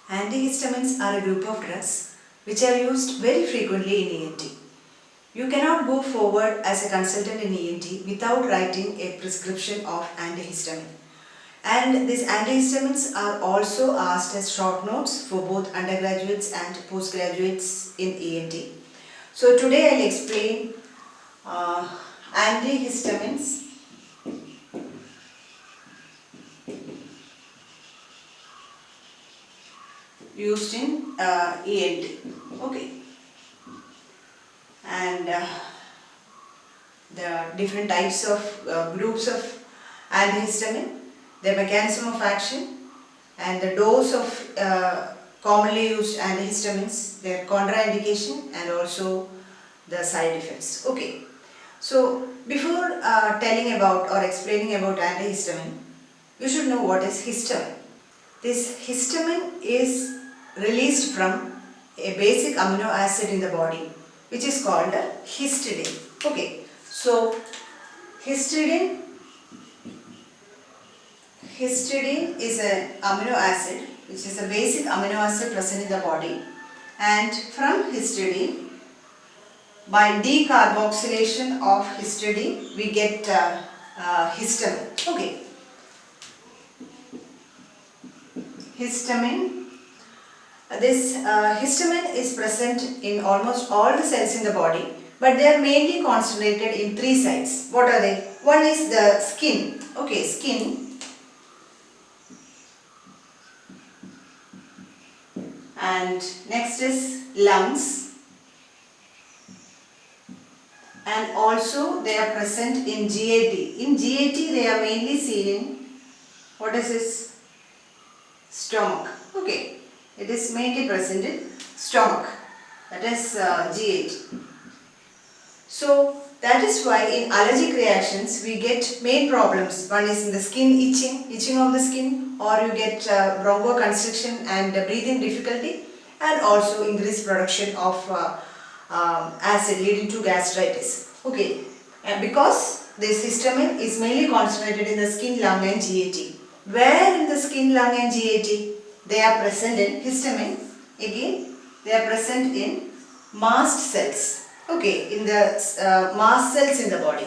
Antihistamines are a group of drugs which are used very frequently in ENT. You cannot go forward as a consultant in ENT without writing a prescription of antihistamine. And these antihistamines are also asked as short notes for both undergraduates and postgraduates in ENT. So today I will explain antihistamines used in ENT. Okay. And the different types of groups of antihistamine, their mechanism of action, and the dose of commonly used antihistamines, their contraindication, and also the side effects. Okay. So before telling about or explaining about antihistamine, you should know what is histamine. This histamine is released from a basic amino acid in the body, which is called histidine. Okay, so histidine is an amino acid which is a basic amino acid present in the body, and from histidine, by decarboxylation of histidine, we get histamine. Okay, histamine. This histamine is present in almost all the cells in the body, but they are mainly concentrated in three sites. What are they? One is the skin. Okay, skin. And next is lungs. And also they are present in GAT. In GAT they are mainly seen in, what is this? Stomach. Okay. It is mainly present in stomach, that is GAT. So that is why in allergic reactions we get main problems. One is in the skin itching of the skin, or you get bronchoconstriction and breathing difficulty, and also increased production of acid leading to gastritis. Okay, and because this histamine is mainly concentrated in the skin, lung and GAT. Where in the skin, lung and GAT? They are present in histamine. Again, they are present in mast cells. Okay, in the mast cells in the body.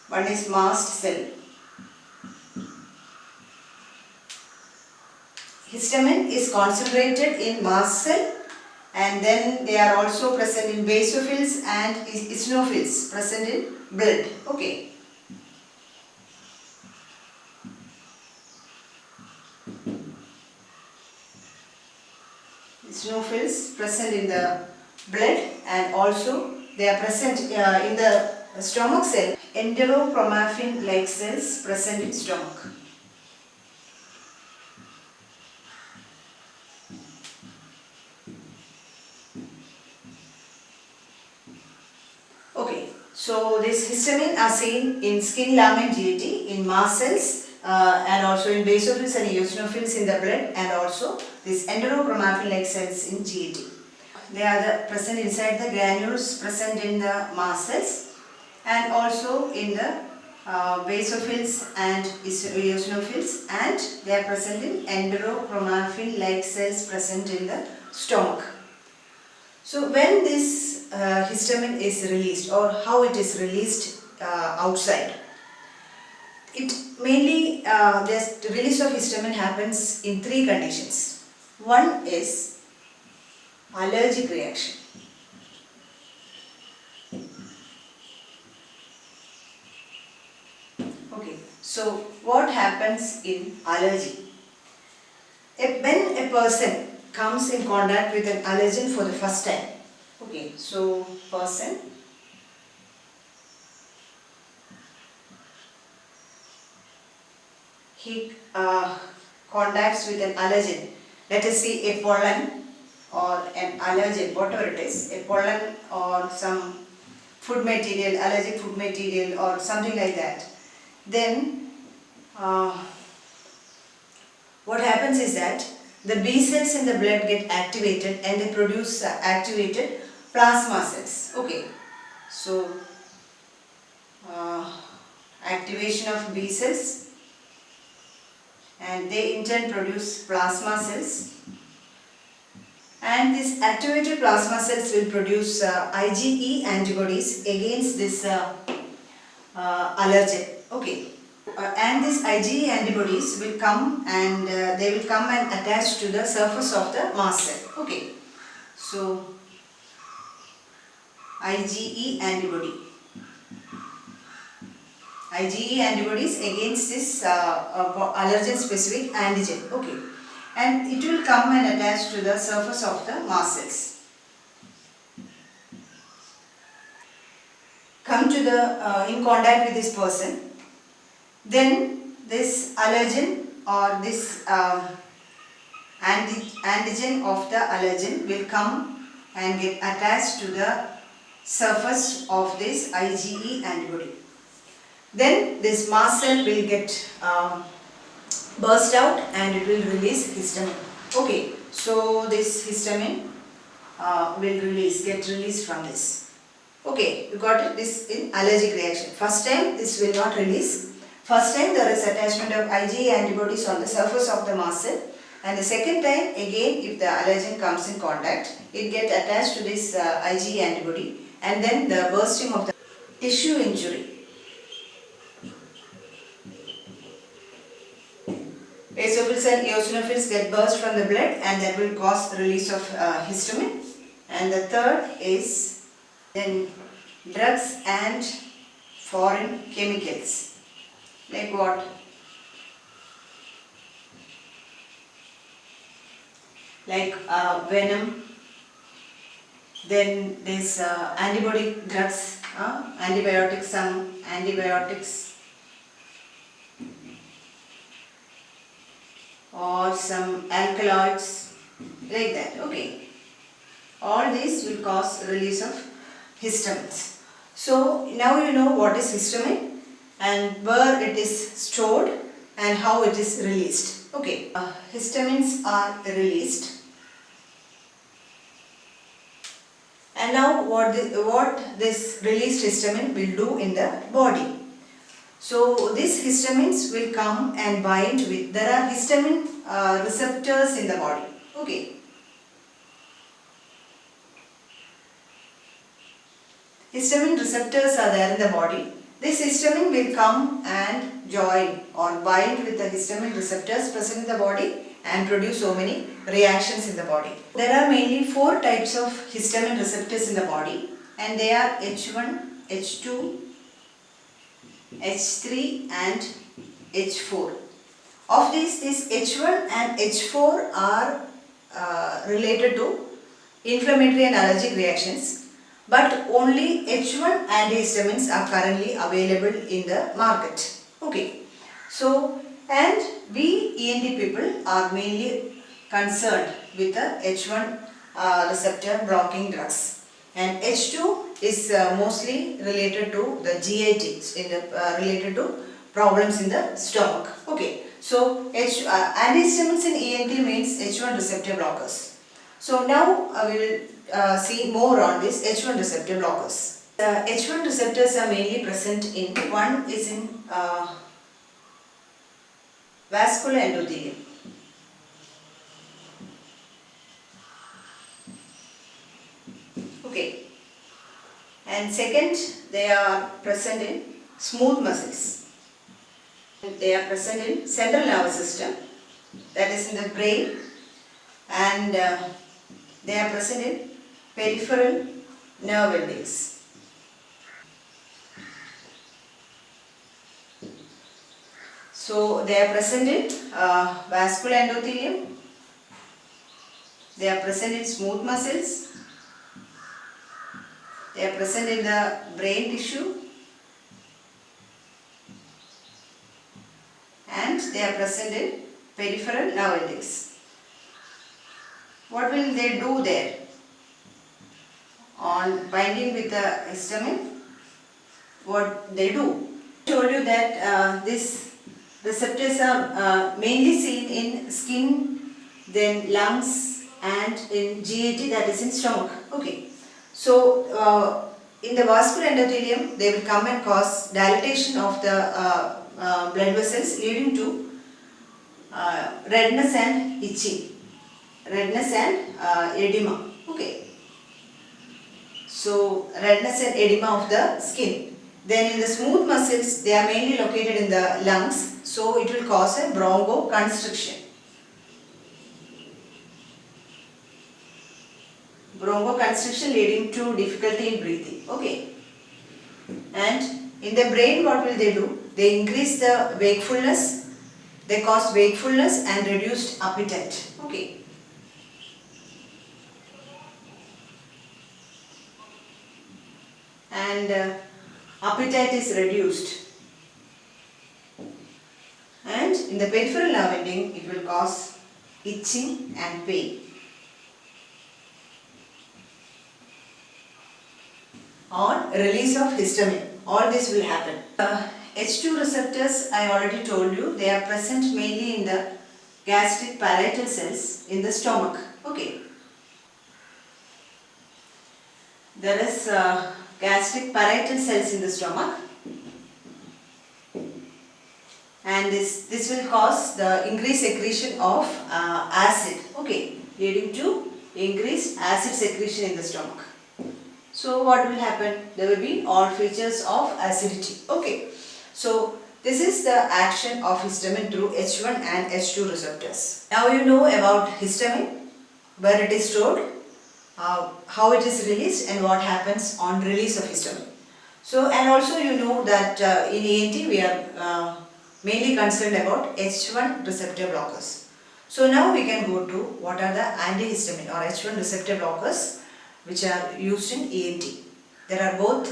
One is mast cell. Histamine is concentrated in mast cell, and then they are also present in basophils and eosinophils present in blood. Okay. Eosinophils present in the blood, and also they are present in the stomach cell. Enterochromaffin like cells present in stomach. Okay, so this histamine are seen in skin, lung and GAT, in mast cells, and also in basophils and eosinophils in the blood, and also these enterochromaffin like cells in GAT. They are present inside the granules present in the mast cells, and also in the basophils and eosinophils, and they are present in enterochromaffin like cells present in the stomach. So when this histamine is released, or how it is released outside, it mainly, the release of histamine happens in three conditions. One is allergic reaction. Okay, so what happens in allergy? When a person comes in contact with an allergen for the first time, okay, so person he contacts with an allergen, let us say a pollen or an allergen, whatever it is, a pollen or some food material, allergic food material or something like that, then what happens is that the B cells in the blood get activated and they produce activated plasma cells. Okay, so activation of B cells, and they in turn produce plasma cells, And these activated plasma cells will produce IgE antibodies against this allergen. Okay. And these IgE antibodies will come and they will come and attach to the surface of the mast cell. Okay. So IgE antibody. IgE antibodies against this allergen specific antigen. Okay. And it will come and attach to the surface of the mast cells. Come to the in contact with this person, then this allergen or this antigen of the allergen will come and get attached to the surface of this IgE antibody. Then this mast cell will get burst out and it will release histamine. Okay, so this histamine will get released from this. Okay, you got it? This in allergic reaction. First time this will not release. First time there is attachment of IgE antibodies on the surface of the mast cell, and the second time again if the allergen comes in contact, it gets attached to this IgE antibody, and then the bursting of the tissue injury. Basophils and eosinophils get burst from the blood and that will cause the release of histamine. And the third is then drugs and foreign chemicals. Like what? Like venom, then this antibiotic drugs, antibiotics, some antibiotics, or some alkaloids, like that. Okay. All these will cause release of histamines. So now you know what is histamine and where it is stored and how it is released. Okay. Histamines are released. And now what this released histamine will do in the body. So these histamines will come and bind with, there are histamine receptors in the body. Okay. Histamine receptors are there in the body. This histamine will come and join or bind with the histamine receptors present in the body and produce so many reactions in the body. There are mainly 4 types of histamine receptors in the body, and they are H1, H2, H3 and H4. Of these, H1 and H4 are related to inflammatory and allergic reactions, but only H1 antihistamines are currently available in the market. Okay. So, and we ENT people are mainly concerned with the H1 receptor blocking drugs. And H2 is mostly related to the GIT, related to problems in the stomach. Okay, so antihistamines in ENT means H1 receptor blockers. So now we will see more on this H1 receptor blockers. H1 receptors are mainly present in, one is in vascular endothelium. Okay. And second, they are present in smooth muscles. They are present in central nervous system, that is in the brain, and they are present in peripheral nerve endings. So they are present in vascular endothelium, they are present in smooth muscles, they are present in the brain tissue, and they are present in peripheral nerve endings. What will they do there? On binding with the histamine, what they do? I told you that these receptors are mainly seen in skin, then lungs, and in GAT, that is in stomach. Okay. So in the vascular endothelium, they will come and cause dilatation of the blood vessels, leading to redness and itching. redness and edema. Okay. So redness and edema of the skin. Then in the smooth muscles, they are mainly located in the lungs, so it will cause a bronchoconstriction. Bronchoconstriction leading to difficulty in breathing. Okay. And in the brain, what will they do? They increase the wakefulness, they cause wakefulness and reduced appetite. Okay. And appetite is reduced. And in the peripheral nerve ending, it will cause itching and pain. On release of histamine, all this will happen. H2 receptors, I already told you, they are present mainly in the gastric parietal cells in the stomach. Okay. There is gastric parietal cells in the stomach, and this will cause the increased secretion of acid. Okay, leading to increased acid secretion in the stomach. So what will happen? There will be all features of acidity. Okay. So this is the action of histamine through H1 and H2 receptors. Now you know about histamine, where it is stored, how it is released, and what happens on release of histamine. So, and also you know that in ENT we are mainly concerned about H1 receptor blockers. So now we can go to what are the antihistamine or H1 receptor blockers which are used in ENT. There are both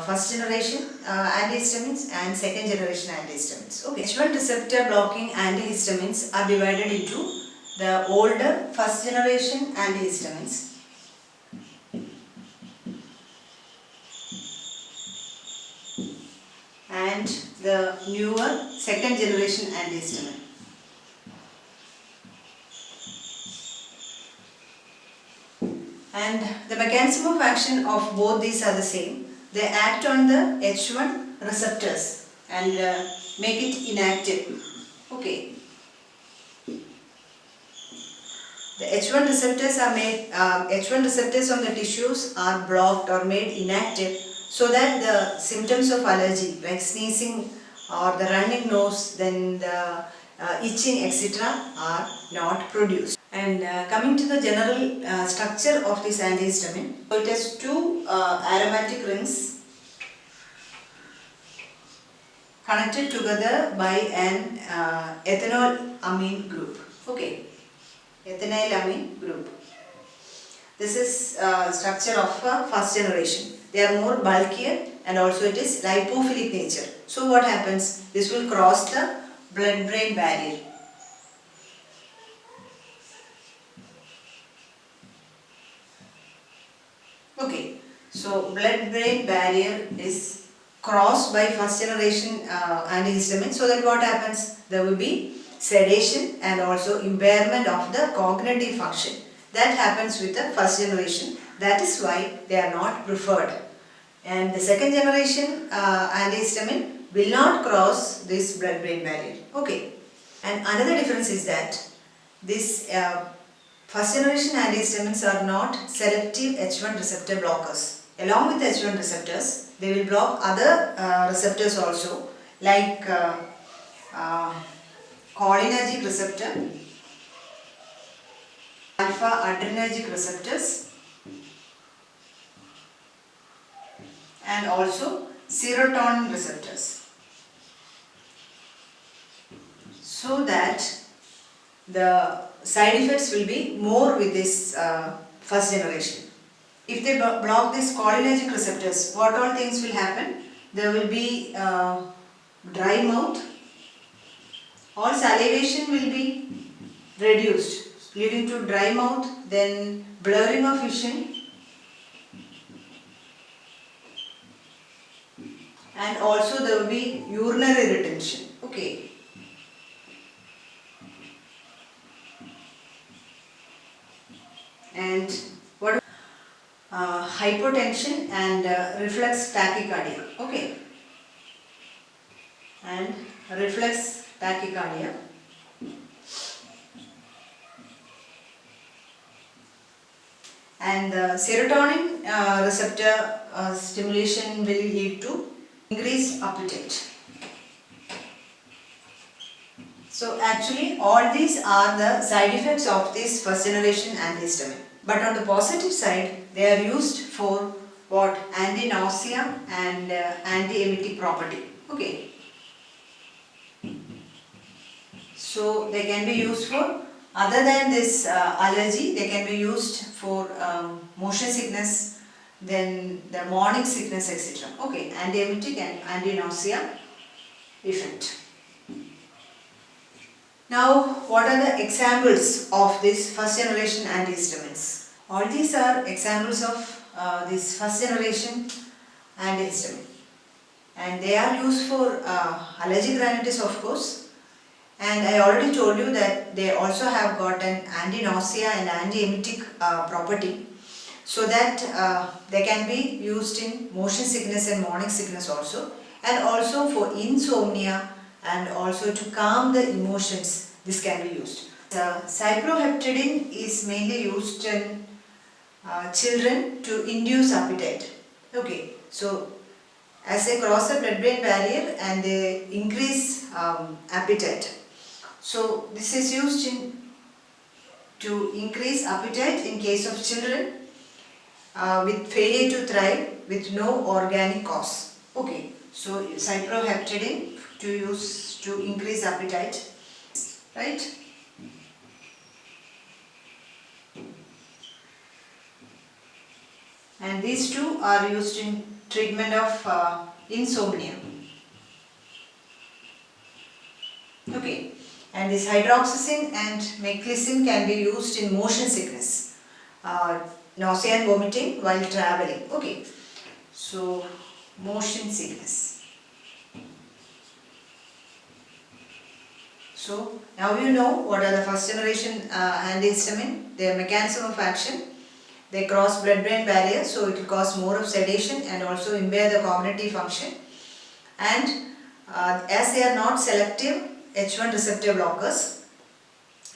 first generation antihistamines and second generation antihistamines. Okay. H1 receptor blocking antihistamines are divided into the older first generation antihistamines and the newer second generation antihistamine. And the mechanism of action of both these are the same. They act on the H1 receptors and make it inactive. Okay. The H1 receptors are made, H1 receptors on the tissues are blocked or made inactive so that the symptoms of allergy like sneezing or the running nose, then the itching, etc. are not produced. And coming to the general structure of this antihistamine, so it has two aromatic rings connected together by an ethanol amine group. Okay, ethynyl amine group. This is structure of first generation. They are more bulkier and also it is lipophilic nature. So what happens? This will cross the blood-brain barrier. Okay, so blood-brain barrier is crossed by first generation antihistamine. So that what happens? There will be sedation and also impairment of the cognitive function. That happens with the first generation. That is why they are not preferred. And the second generation antihistamine will not cross this blood-brain barrier. Okay. And another difference is that this first generation antihistamines are not selective H1 receptor blockers. Along with H1 receptors, they will block other receptors also, like cholinergic receptor, alpha adrenergic receptors, and also serotonin receptors, so that the side effects will be more with this first generation. If they block these cholinergic receptors, what all things will happen? There will be dry mouth, or salivation will be reduced, leading to dry mouth, then blurring of vision, and also there will be urinary retention. Okay. And what hypotension and reflex tachycardia. Okay. And reflex tachycardia. and the serotonin receptor stimulation will lead to increased appetite. So actually all these are the side effects of this first generation antihistamine. But on the positive side, they are used for what? Anti-nausea and anti-emetic property. Okay. So they can be used for, other than this allergy, they can be used for motion sickness, then the morning sickness, etc. Okay, anti-emetic and anti-nausea effect. Now, what are the examples of this first generation antihistamines? All these are examples of this first generation antihistamine, and they are used for allergic rhinitis, of course. And I already told you that they also have got an anti-nausea and anti-emetic property, so that they can be used in motion sickness and morning sickness also, and also for insomnia and also to calm the emotions. This can be used. Cyproheptadine is mainly used in children to induce appetite. Okay, so as they cross the blood-brain barrier and they increase appetite. So this is used to increase appetite in case of children with failure to thrive with no organic cause. Okay, so cyproheptadine to use to increase appetite, right? And these two are used in treatment of insomnia. Okay. And this hydroxyzine and meclizine can be used in motion sickness, nausea and vomiting while traveling. Okay, so motion sickness. So now you know what are the first generation antihistamine, their mechanism of action. They cross blood-brain barrier, so it will cause more of sedation and also impair the cognitive function. And as they are not selective H1 receptor blockers,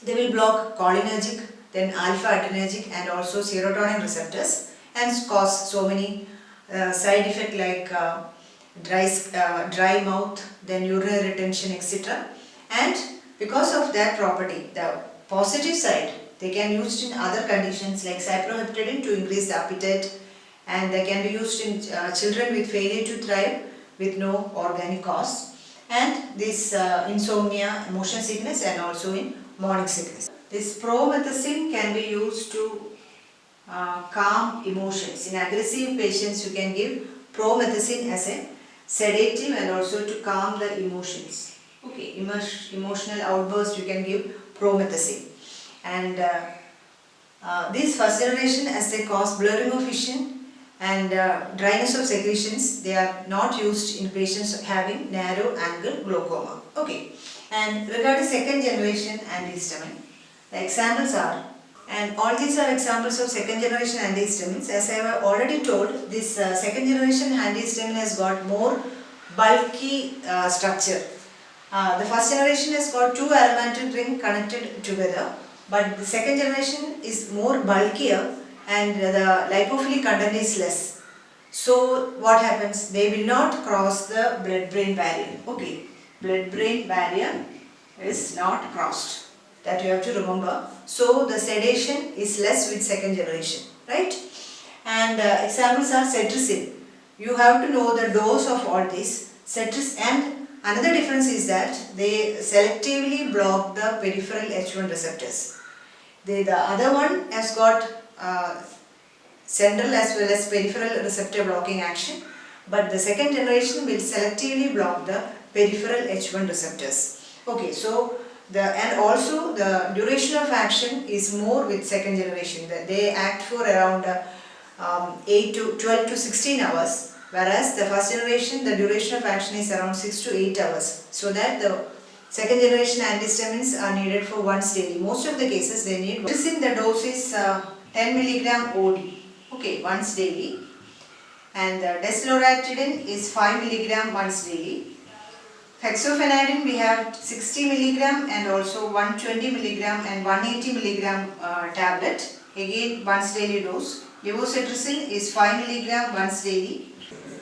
they will block cholinergic, then alpha-adrenergic and also serotonin receptors, and cause so many side effects like dry mouth, then urinary retention, etc. And because of that property, the positive side, they can be used in other conditions like cyproheptadine to increase the appetite, and they can be used in children with failure to thrive with no organic cause, and this insomnia, motion sickness, and also in morning sickness. This promethazine can be used to calm emotions. In aggressive patients, you can give promethazine as a sedative and also to calm the emotions. Okay, emotional outburst, you can give promethazine. And this first generation, as they cause blurring of vision and dryness of secretions, they are not used in patients having narrow angle glaucoma. Okay, and regarding second generation antihistamine, the examples are, and all these are examples of second generation antihistamines. As I have already told, this second generation antihistamine has got more bulky structure. The first generation has got two aromatic rings connected together, but the second generation is more bulkier and the lipophilic content is less. So what happens? They will not cross the blood-brain barrier. Okay, blood-brain barrier is not crossed. That you have to remember. So the sedation is less with second generation, right? And examples are cetirizine. You have to know the dose of all these. Cetirizine, and another difference is that they selectively block the peripheral H1 receptors. The other one has got central as well as peripheral receptor blocking action, but the second generation will selectively block the peripheral H1 receptors. Okay, so and also the duration of action is more with second generation. They act for around 12 to 16 hours, whereas the first generation, the duration of action is around 6 to 8 hours. So that the second generation antihistamines are needed for once daily. Most of the cases they need. This in the dose is 10 mg OD. Okay, once daily. And the desloratadine is 5 mg once daily. Hexofenadine we have 60 milligram and also 120 milligram and 180 milligram tablet. Again once daily dose. Levocetirizine is 5 milligram once daily.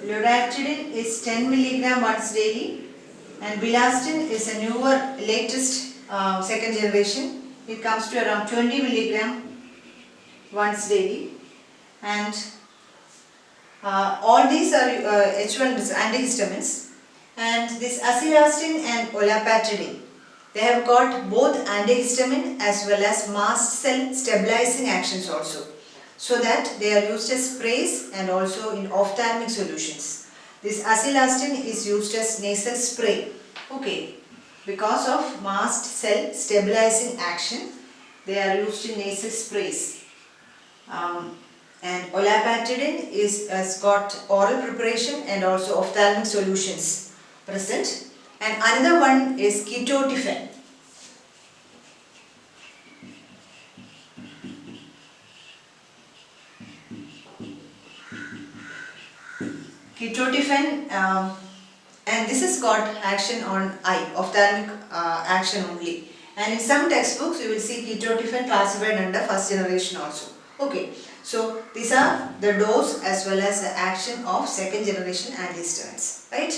Loratadine is 10 milligram once daily. And Bilastine is a newer, latest second generation. It comes to around 20 milligram once daily. And all these are H1 antihistamines. And this acylastine and olapatadine, they have got both antihistamine as well as mast cell stabilizing actions also. So that they are used as sprays and also in ophthalmic solutions. This acylastine is used as nasal spray. Okay, because of mast cell stabilizing action, they are used in nasal sprays. And olapatadine has got oral preparation and also ophthalmic solutions present. And another one is ketotifen. Ketotifen, and this has got action on eye, ophthalmic action only. And in some textbooks you will see ketotifen classified under first generation also. Okay, so these are the dose as well as the action of second generation antihistamines, right?